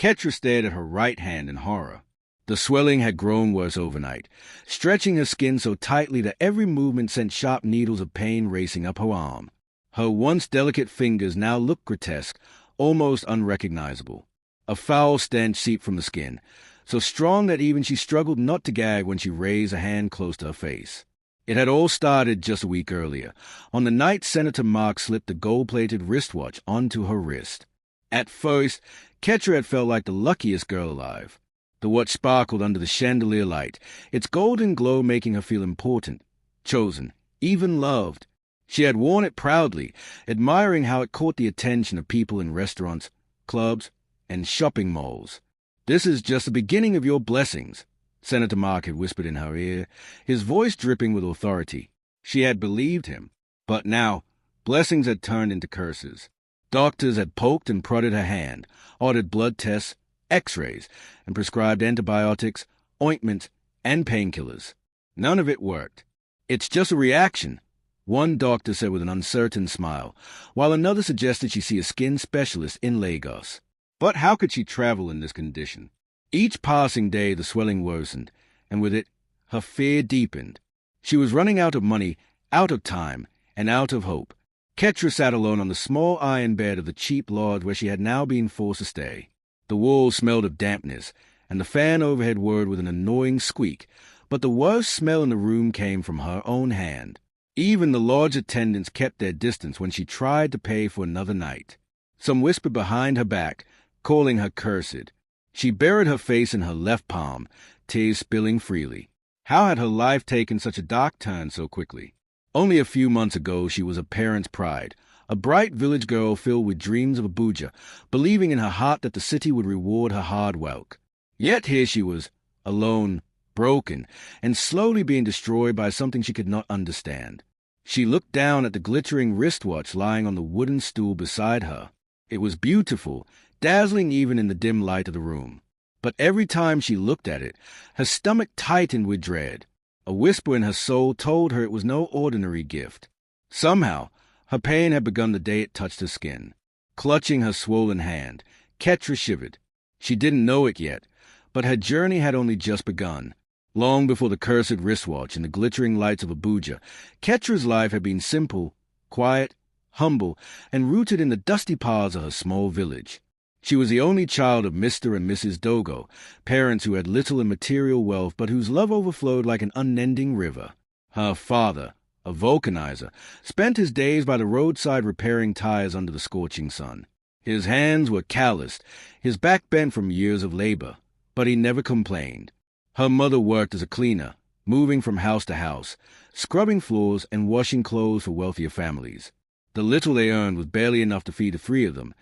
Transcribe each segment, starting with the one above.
Ketra stared at her right hand in horror. The swelling had grown worse overnight, stretching her skin so tightly that every movement sent sharp needles of pain racing up her arm. Her once delicate fingers now looked grotesque, almost unrecognizable. A foul stench seeped from the skin, so strong that even she struggled not to gag when she raised a hand close to her face. It had all started just a week earlier, on the night Senator Mark slipped a gold-plated wristwatch onto her wrist. At first, Ketra had felt like the luckiest girl alive. The watch sparkled under the chandelier light, its golden glow making her feel important, chosen, even loved. She had worn it proudly, admiring how it caught the attention of people in restaurants, clubs, and shopping malls. "This is just the beginning of your blessings," Senator Mark had whispered in her ear, his voice dripping with authority. She had believed him, but now blessings had turned into curses. Doctors had poked and prodded her hand, ordered blood tests, X-rays, and prescribed antibiotics, ointments, and painkillers. None of it worked. "It's just a reaction," one doctor said with an uncertain smile, while another suggested she see a skin specialist in Lagos. But how could she travel in this condition? Each passing day the swelling worsened, and with it, her fear deepened. She was running out of money, out of time, and out of hope. Ketra sat alone on the small iron bed of the cheap lodge where she had now been forced to stay. The walls smelled of dampness, and the fan overhead whirred with an annoying squeak, but the worst smell in the room came from her own hand. Even the lodge attendants kept their distance when she tried to pay for another night. Some whispered behind her back, calling her cursed. She buried her face in her left palm, tears spilling freely. How had her life taken such a dark turn so quickly? Only a few months ago she was a parent's pride, a bright village girl filled with dreams of Abuja, believing in her heart that the city would reward her hard work. Yet here she was, alone, broken, and slowly being destroyed by something she could not understand. She looked down at the glittering wristwatch lying on the wooden stool beside her. It was beautiful, dazzling even in the dim light of the room. But every time she looked at it, her stomach tightened with dread. A whisper in her soul told her it was no ordinary gift. Somehow, her pain had begun the day it touched her skin. Clutching her swollen hand, Ketra shivered. She didn't know it yet, but her journey had only just begun. Long before the cursed wristwatch and the glittering lights of Abuja, Ketra's life had been simple, quiet, humble, and rooted in the dusty paths of her small village. She was the only child of Mr. and Mrs. Dogo, parents who had little in material wealth but whose love overflowed like an unending river. Her father, a vulcanizer, spent his days by the roadside repairing tires under the scorching sun. His hands were calloused, his back bent from years of labor, but he never complained. Her mother worked as a cleaner, moving from house to house, scrubbing floors and washing clothes for wealthier families. The little they earned was barely enough to feed the three of them,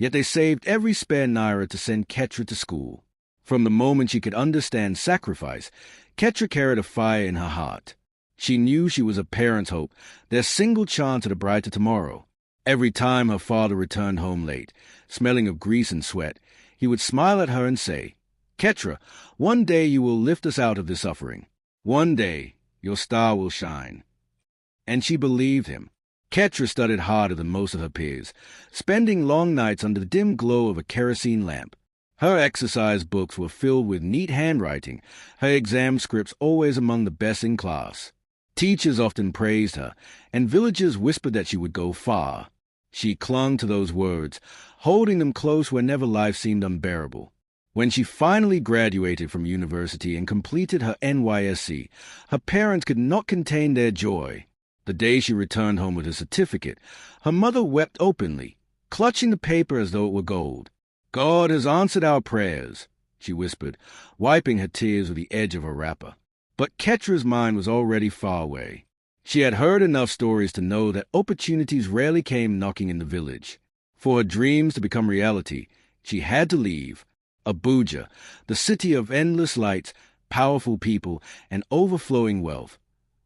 yet they saved every spare naira to send Ketra to school. From the moment she could understand sacrifice, Ketra carried a fire in her heart. She knew she was a parent's hope, their single chance at a brighter tomorrow. Every time her father returned home late, smelling of grease and sweat, he would smile at her and say, "Ketra, one day you will lift us out of this suffering. One day your star will shine." And she believed him. Ketra studied harder than most of her peers, spending long nights under the dim glow of a kerosene lamp. Her exercise books were filled with neat handwriting, her exam scripts always among the best in class. Teachers often praised her, and villagers whispered that she would go far. She clung to those words, holding them close whenever life seemed unbearable. When she finally graduated from university and completed her NYSC, her parents could not contain their joy. The day she returned home with her certificate, her mother wept openly, clutching the paper as though it were gold. "God has answered our prayers," she whispered, wiping her tears with the edge of her wrapper. But Ketra's mind was already far away. She had heard enough stories to know that opportunities rarely came knocking in the village. For her dreams to become reality, she had to leave. Abuja, the city of endless lights, powerful people, and overflowing wealth,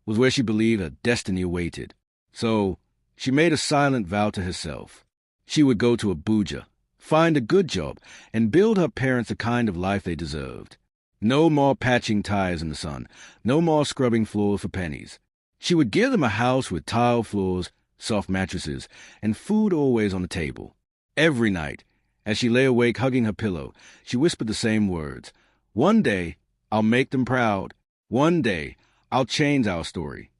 was where she believed her destiny awaited. So she made a silent vow to herself. She would go to Abuja, find a good job, and build her parents the kind of life they deserved. No more patching tires in the sun, no more scrubbing floors for pennies. She would give them a house with tile floors, soft mattresses, and food always on the table. Every night, As she lay awake hugging her pillow, she whispered the same words. "One day, I'll make them proud. One day, I'll change our story."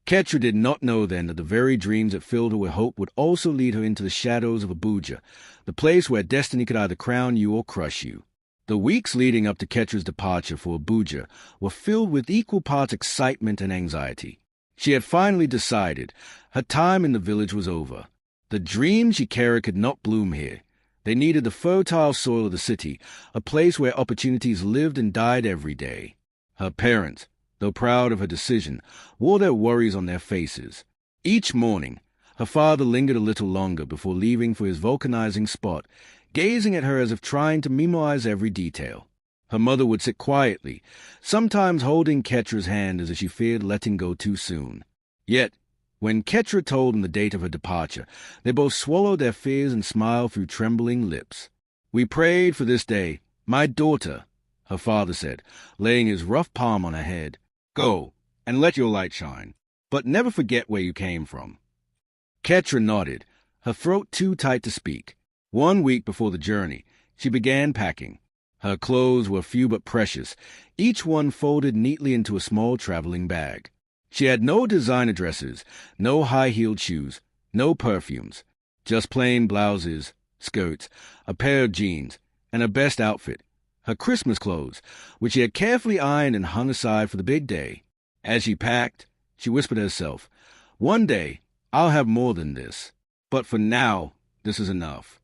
Ketra did not know then that the very dreams that filled her with hope would also lead her into the shadows of Abuja, the place where destiny could either crown you or crush you. The weeks leading up to Ketra's departure for Abuja were filled with equal parts excitement and anxiety. She had finally decided her time in the village was over. The dreams she carried could not bloom here. They needed the fertile soil of the city, a place where opportunities lived and died every day. Her parents, though proud of her decision, wore their worries on their faces. Each morning, her father lingered a little longer before leaving for his vulcanizing spot, gazing at her as if trying to memorize every detail. Her mother would sit quietly, sometimes holding Ketra's hand as if she feared letting go too soon. Yet, when Ketra told them the date of her departure, they both swallowed their fears and smiled through trembling lips. "We prayed for this day, my daughter," her father said, laying his rough palm on her head. "Go, and let your light shine, but never forget where you came from." Ketra nodded, her throat too tight to speak. 1 week before the journey, she began packing. Her clothes were few but precious, each one folded neatly into a small traveling bag. She had no designer dresses, no high-heeled shoes, no perfumes, just plain blouses, skirts, a pair of jeans, and her best outfit, her Christmas clothes, which she had carefully ironed and hung aside for the big day. As she packed, she whispered to herself, "One day, I'll have more than this, but for now, this is enough."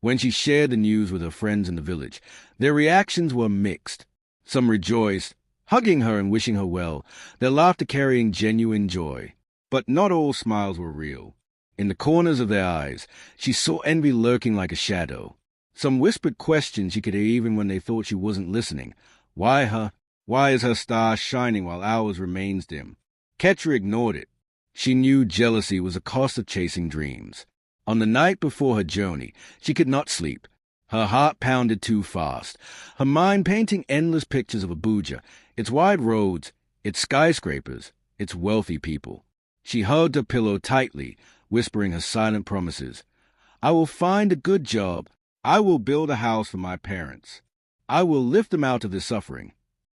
When she shared the news with her friends in the village, their reactions were mixed. Some rejoiced, hugging her and wishing her well, their laughter carrying genuine joy. But not all smiles were real. In the corners of their eyes, she saw envy lurking like a shadow. Some whispered questions she could hear even when they thought she wasn't listening. Why her? Why is her star shining while ours remains dim? Ketra ignored it. She knew jealousy was a cost of chasing dreams. On the night before her journey, she could not sleep. Her heart pounded too fast, her mind painting endless pictures of Abuja, its wide roads, its skyscrapers, its wealthy people. She hugged her pillow tightly, whispering her silent promises. "I will find a good job. I will build a house for my parents. I will lift them out of their suffering."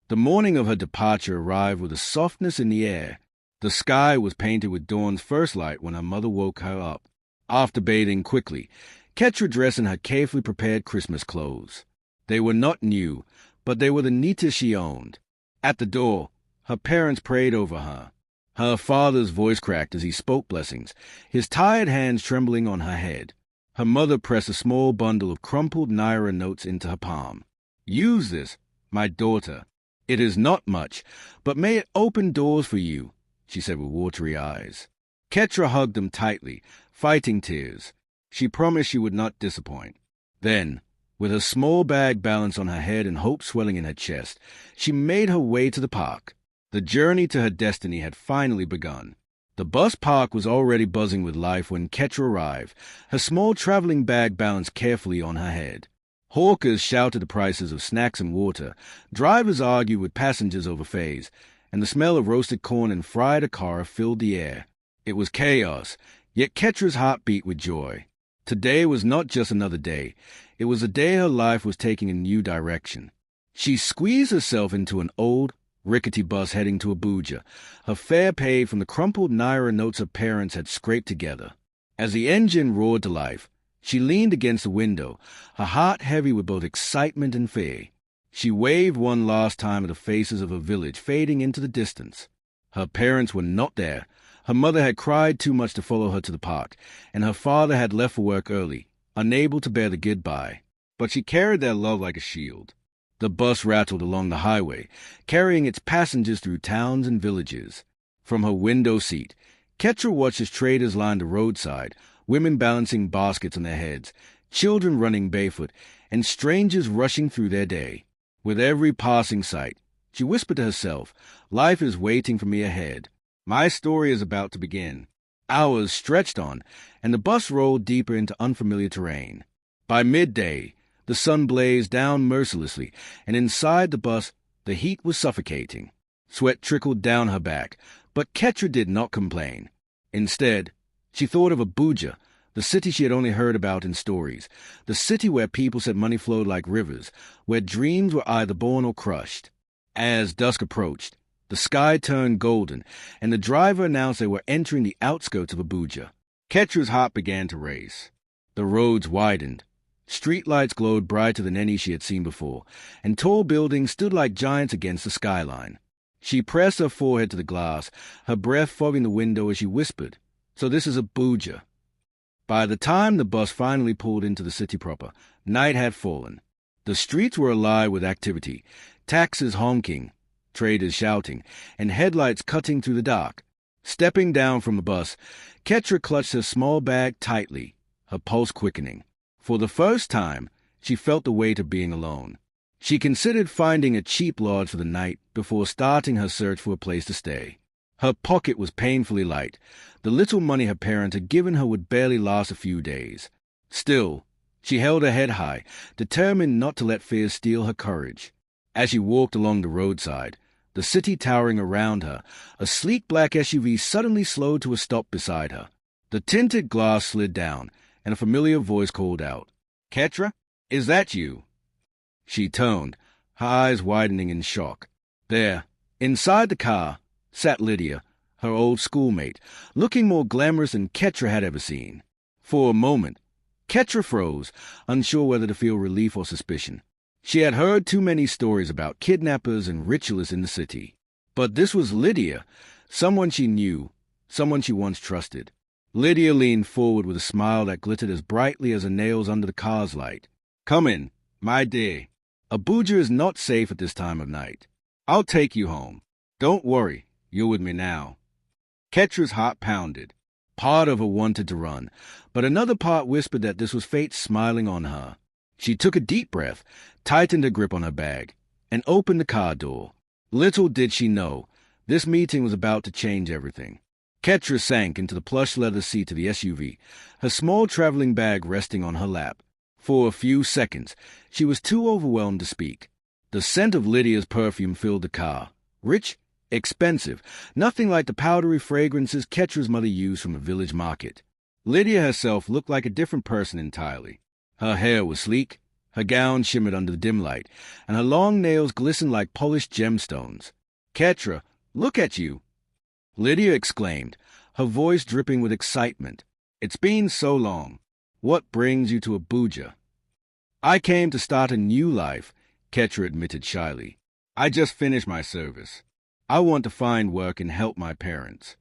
The morning of her departure arrived with a softness in the air. The sky was painted with dawn's first light when her mother woke her up. After bathing quickly, Ketra dressed in her carefully prepared Christmas clothes. They were not new, but they were the neatest she owned. At the door, her parents prayed over her. Her father's voice cracked as he spoke blessings, his tired hands trembling on her head. Her mother pressed a small bundle of crumpled naira notes into her palm. "Use this, my daughter. It is not much, but may it open doors for you," she said with watery eyes. Ketra hugged them tightly, fighting tears. She promised she would not disappoint. Then, with her small bag balanced on her head and hope swelling in her chest, she made her way to the park. The journey to her destiny had finally begun. The bus park was already buzzing with life when Ketra arrived, her small traveling bag balanced carefully on her head. Hawkers shouted the prices of snacks and water, drivers argued with passengers over fares, and the smell of roasted corn and fried akara filled the air. It was chaos, yet Ketra's heart beat with joy. Today was not just another day. It was a day her life was taking a new direction. She squeezed herself into an old, rickety bus heading to Abuja, her fare paid from the crumpled naira notes her parents had scraped together. As the engine roared to life, she leaned against the window, her heart heavy with both excitement and fear. She waved one last time at the faces of her village fading into the distance. Her parents were not there. Her mother had cried too much to follow her to the park, and her father had left for work early, unable to bear the goodbye. But she carried their love like a shield. The bus rattled along the highway, carrying its passengers through towns and villages. From her window seat, Ketra watched as traders lined the roadside, women balancing baskets on their heads, children running barefoot, and strangers rushing through their day. With every passing sight, she whispered to herself, "Life is waiting for me ahead. My story is about to begin." Hours stretched on, and the bus rolled deeper into unfamiliar terrain. By midday, the sun blazed down mercilessly, and inside the bus, the heat was suffocating. Sweat trickled down her back, but Ketra did not complain. Instead, she thought of Abuja, The city she had only heard about in stories. The city where people said money flowed like rivers, where dreams were either born or crushed. As dusk approached, the sky turned golden, and the driver announced they were entering the outskirts of Abuja. Ketra's heart began to race. The roads widened. Streetlights glowed brighter than any she had seen before, and tall buildings stood like giants against the skyline. She pressed her forehead to the glass, her breath fogging the window as she whispered, "So this is Abuja." By the time the bus finally pulled into the city proper, night had fallen. The streets were alive with activity, taxis honking, traders shouting, and headlights cutting through the dark. Stepping down from the bus, Ketra clutched her small bag tightly, her pulse quickening. For the first time, she felt the weight of being alone. She considered finding a cheap lodge for the night before starting her search for a place to stay. Her pocket was painfully light. The little money her parents had given her would barely last a few days. Still, she held her head high, determined not to let fear steal her courage. As she walked along the roadside, the city towering around her, a sleek black SUV suddenly slowed to a stop beside her. The tinted glass slid down, and a familiar voice called out, "Ketra, is that you?" She turned, her eyes widening in shock. There, inside the car, sat Lydia, her old schoolmate, looking more glamorous than Ketra had ever seen. For a moment, Ketra froze, unsure whether to feel relief or suspicion. She had heard too many stories about kidnappers and ritualists in the city. But this was Lydia, someone she knew, someone she once trusted. Lydia leaned forward with a smile that glittered as brightly as her nails under the car's light. "Come in, my dear. Abuja is not safe at this time of night. I'll take you home. Don't worry, you're with me now." Ketra's heart pounded. Part of her wanted to run, but another part whispered that this was fate smiling on her. She took a deep breath, tightened her grip on her bag, and opened the car door. Little did she know, this meeting was about to change everything. Ketra sank into the plush leather seat of the SUV, her small traveling bag resting on her lap. For a few seconds, she was too overwhelmed to speak. The scent of Lydia's perfume filled the car. Rich, expensive, nothing like the powdery fragrances Ketra's mother used from a village market. Lydia herself looked like a different person entirely. Her hair was sleek, her gown shimmered under the dim light, and her long nails glistened like polished gemstones. "Ketra, look at you!" Lydia exclaimed, her voice dripping with excitement. "It's been so long. What brings you to Abuja?" "I came to start a new life," Ketra admitted shyly. "I just finished my service. I want to find work and help my parents."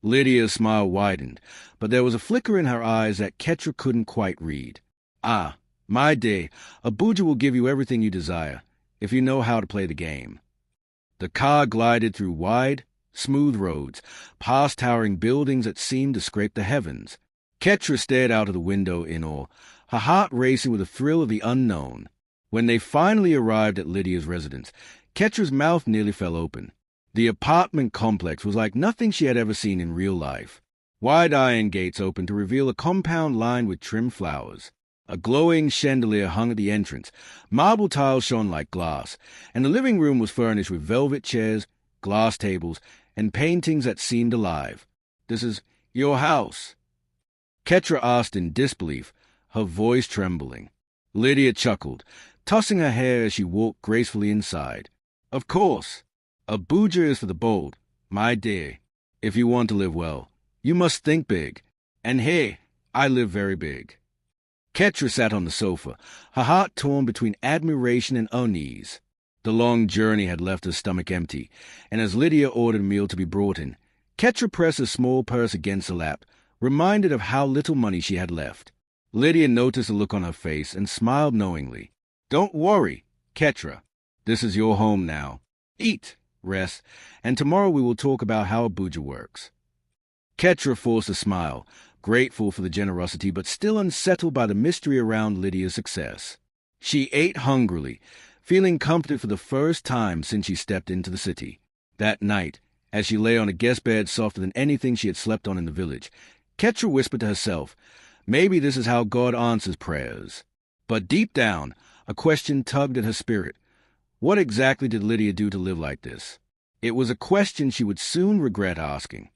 Lydia's smile widened, but there was a flicker in her eyes that Ketra couldn't quite read. "Ah, my dear, Abuja will give you everything you desire, if you know how to play the game." The car glided through wide, smooth roads, past towering buildings that seemed to scrape the heavens. Ketra stared out of the window in awe, her heart racing with the thrill of the unknown. When they finally arrived at Lydia's residence, Ketra's mouth nearly fell open. The apartment complex was like nothing she had ever seen in real life. Wide iron gates opened to reveal a compound lined with trimmed flowers. A glowing chandelier hung at the entrance, marble tiles shone like glass, and the living room was furnished with velvet chairs, glass tables, and paintings that seemed alive. "This is your house?" Ketra asked in disbelief, her voice trembling. Lydia chuckled, tossing her hair as she walked gracefully inside. "Of course. Abuja is for the bold, my dear. If you want to live well, you must think big. And here, I live very big." Ketra sat on the sofa, her heart torn between admiration and unease. The long journey had left her stomach empty, and as Lydia ordered a meal to be brought in, Ketra pressed a small purse against her lap, reminded of how little money she had left. Lydia noticed the look on her face and smiled knowingly. "Don't worry, Ketra. This is your home now. Eat, rest, and tomorrow we will talk about how Abuja works." Ketra forced a smile, grateful for the generosity but still unsettled by the mystery around Lydia's success. She ate hungrily, feeling comforted for the first time since she stepped into the city. That night, as she lay on a guest bed softer than anything she had slept on in the village, Ketra whispered to herself, maybe this is how God answers prayers. But deep down, a question tugged at her spirit. What exactly did Lydia do to live like this? It was a question she would soon regret asking.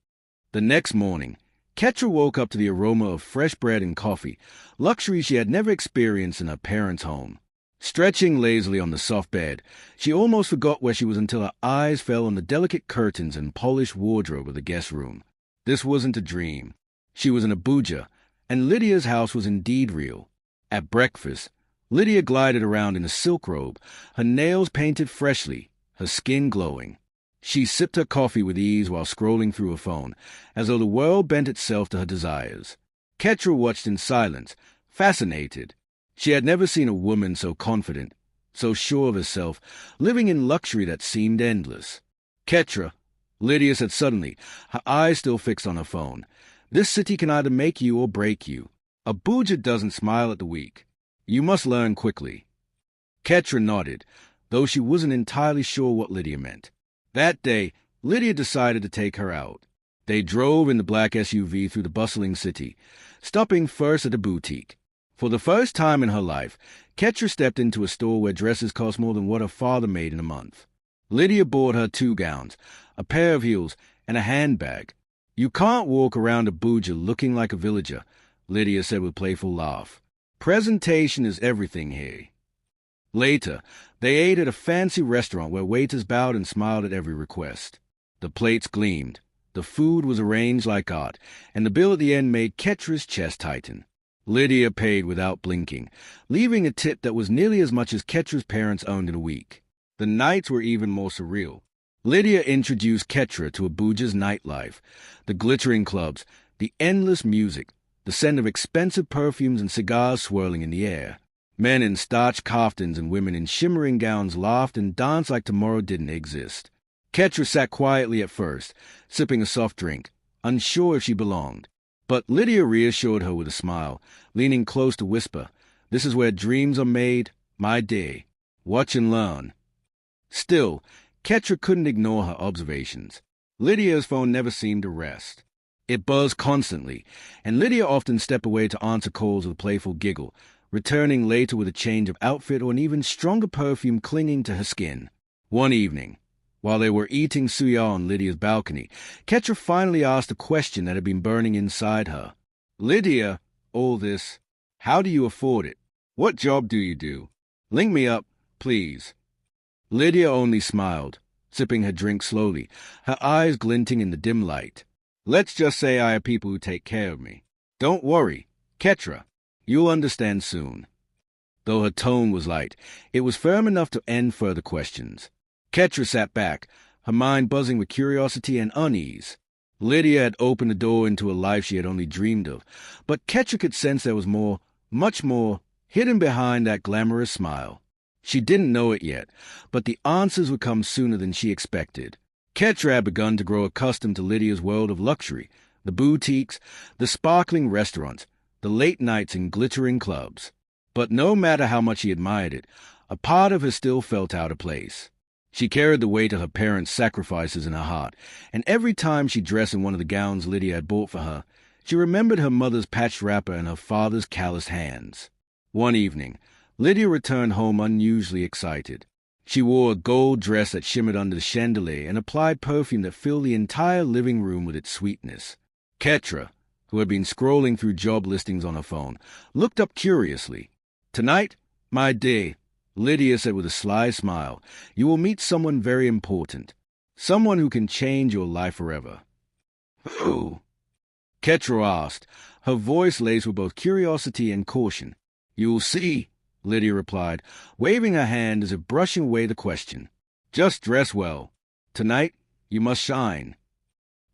The next morning, Ketra woke up to the aroma of fresh bread and coffee, luxury she had never experienced in her parents' home. Stretching lazily on the soft bed, she almost forgot where she was until her eyes fell on the delicate curtains and polished wardrobe of the guest room. This wasn't a dream. She was in Abuja, and Lydia's house was indeed real. At breakfast, Lydia glided around in a silk robe, her nails painted freshly, her skin glowing. She sipped her coffee with ease while scrolling through her phone, as though the world bent itself to her desires. Ketra watched in silence, fascinated. She had never seen a woman so confident, so sure of herself, living in luxury that seemed endless. Ketra, Lydia said suddenly, her eyes still fixed on her phone. This city can either make you or break you. Abuja doesn't smile at the weak. You must learn quickly. Ketra nodded, though she wasn't entirely sure what Lydia meant. That day, Lydia decided to take her out. They drove in the black SUV through the bustling city, stopping first at a boutique. For the first time in her life, Ketra stepped into a store where dresses cost more than what her father made in a month. Lydia bought her 2 gowns, a pair of heels, and a handbag. You can't walk around Abuja looking like a villager, Lydia said with a playful laugh. Presentation is everything here. Later, they ate at a fancy restaurant where waiters bowed and smiled at every request. The plates gleamed, the food was arranged like art, and the bill at the end made Ketra's chest tighten. Lydia paid without blinking, leaving a tip that was nearly as much as Ketra's parents owned in a week. The nights were even more surreal. Lydia introduced Ketra to Abuja's nightlife, the glittering clubs, the endless music, the scent of expensive perfumes and cigars swirling in the air. Men in starched kaftans and women in shimmering gowns laughed and danced like tomorrow didn't exist. Ketra sat quietly at first, sipping a soft drink, unsure if she belonged. But Lydia reassured her with a smile, leaning close to whisper, "This is where dreams are made, my dear. Watch and learn." Still, Ketra couldn't ignore her observations. Lydia's phone never seemed to rest. It buzzed constantly, and Lydia often stepped away to answer calls with a playful giggle, returning later with a change of outfit or an even stronger perfume clinging to her skin. One evening, while they were eating suya on Lydia's balcony, Ketra finally asked a question that had been burning inside her. "Lydia, all this, how do you afford it? What job do you do? Link me up, please." Lydia only smiled, sipping her drink slowly, her eyes glinting in the dim light. "Let's just say I have people who take care of me. Don't worry, Ketra. You'll understand soon." Though her tone was light, it was firm enough to end further questions. Ketra sat back, her mind buzzing with curiosity and unease. Lydia had opened the door into a life she had only dreamed of, but Ketra could sense there was more, much more, hidden behind that glamorous smile. She didn't know it yet, but the answers would come sooner than she expected. Ketra had begun to grow accustomed to Lydia's world of luxury, the boutiques, the sparkling restaurants, the late nights in glittering clubs. But no matter how much she admired it, a part of her still felt out of place. She carried the weight of her parents' sacrifices in her heart, and every time she dressed in one of the gowns Lydia had bought for her, she remembered her mother's patched wrapper and her father's calloused hands. One evening, Lydia returned home unusually excited. She wore a gold dress that shimmered under the chandelier and applied perfume that filled the entire living room with its sweetness. Ketra, who had been scrolling through job listings on her phone, looked up curiously. "Tonight, my dear," Lydia said with a sly smile, "you will meet someone very important. Someone who can change your life forever." "Who?" Ketra asked, her voice laced with both curiosity and caution. "You'll see," Lydia replied, waving her hand as if brushing away the question. "Just dress well. Tonight, you must shine."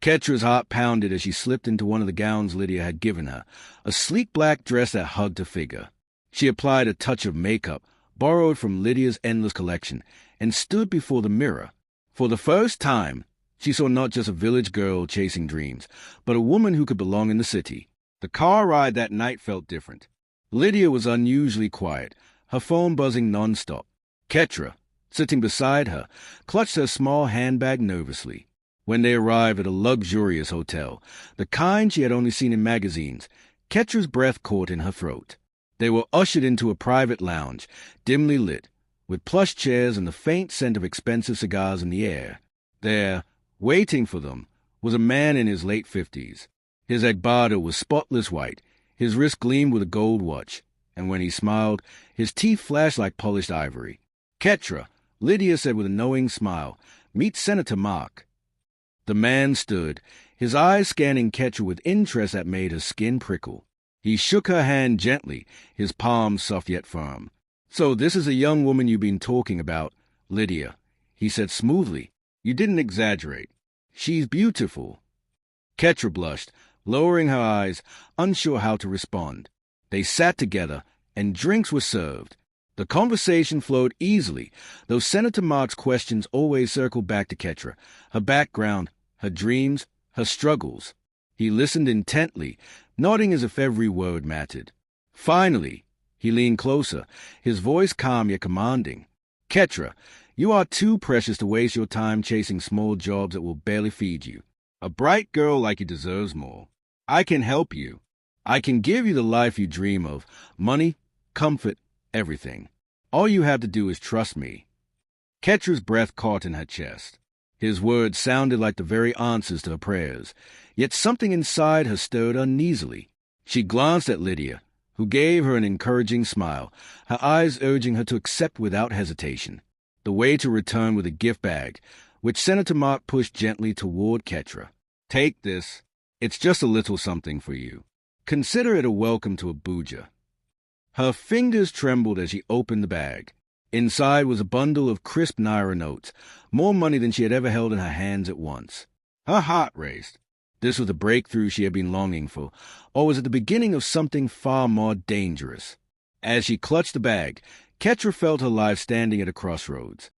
Ketra's heart pounded as she slipped into one of the gowns Lydia had given her, a sleek black dress that hugged her figure. She applied a touch of makeup, borrowed from Lydia's endless collection, and stood before the mirror. For the first time, she saw not just a village girl chasing dreams, but a woman who could belong in the city. The car ride that night felt different. Lydia was unusually quiet, her phone buzzing non-stop. Ketra, sitting beside her, clutched her small handbag nervously. When they arrived at a luxurious hotel, the kind she had only seen in magazines, Ketra's breath caught in her throat. They were ushered into a private lounge, dimly lit, with plush chairs and the faint scent of expensive cigars in the air. There, waiting for them, was a man in his late 50s. His agbada was spotless white, his wrist gleamed with a gold watch, and when he smiled, his teeth flashed like polished ivory. "Ketra," Lydia said with a knowing smile, "meet Senator Mark." The man stood, his eyes scanning Ketra with interest that made her skin prickle. He shook her hand gently, his palms soft yet firm. "So this is a young woman you've been talking about, Lydia," he said smoothly. "You didn't exaggerate. She's beautiful." Ketra blushed, lowering her eyes, unsure how to respond. They sat together, and drinks were served. The conversation flowed easily, though Senator Mark's questions always circled back to Ketra, her background, her dreams, her struggles. He listened intently, nodding as if every word mattered. Finally, he leaned closer, his voice calm yet commanding. "Ketra, you are too precious to waste your time chasing small jobs that will barely feed you. A bright girl like you deserves more. I can help you. I can give you the life you dream of, money, comfort, everything. All you have to do is trust me." Ketra's breath caught in her chest. His words sounded like the very answers to her prayers, yet something inside her stirred uneasily. She glanced at Lydia, who gave her an encouraging smile, her eyes urging her to accept without hesitation. The way to return with a gift bag, which Senator Mark pushed gently toward Ketra. "Take this. It's just a little something for you. Consider it a welcome to Abuja." Her fingers trembled as she opened the bag. Inside was a bundle of crisp naira notes, more money than she had ever held in her hands at once. Her heart raced. This was the breakthrough she had been longing for, or was it the beginning of something far more dangerous? As she clutched the bag, Ketra felt her life standing at a crossroads.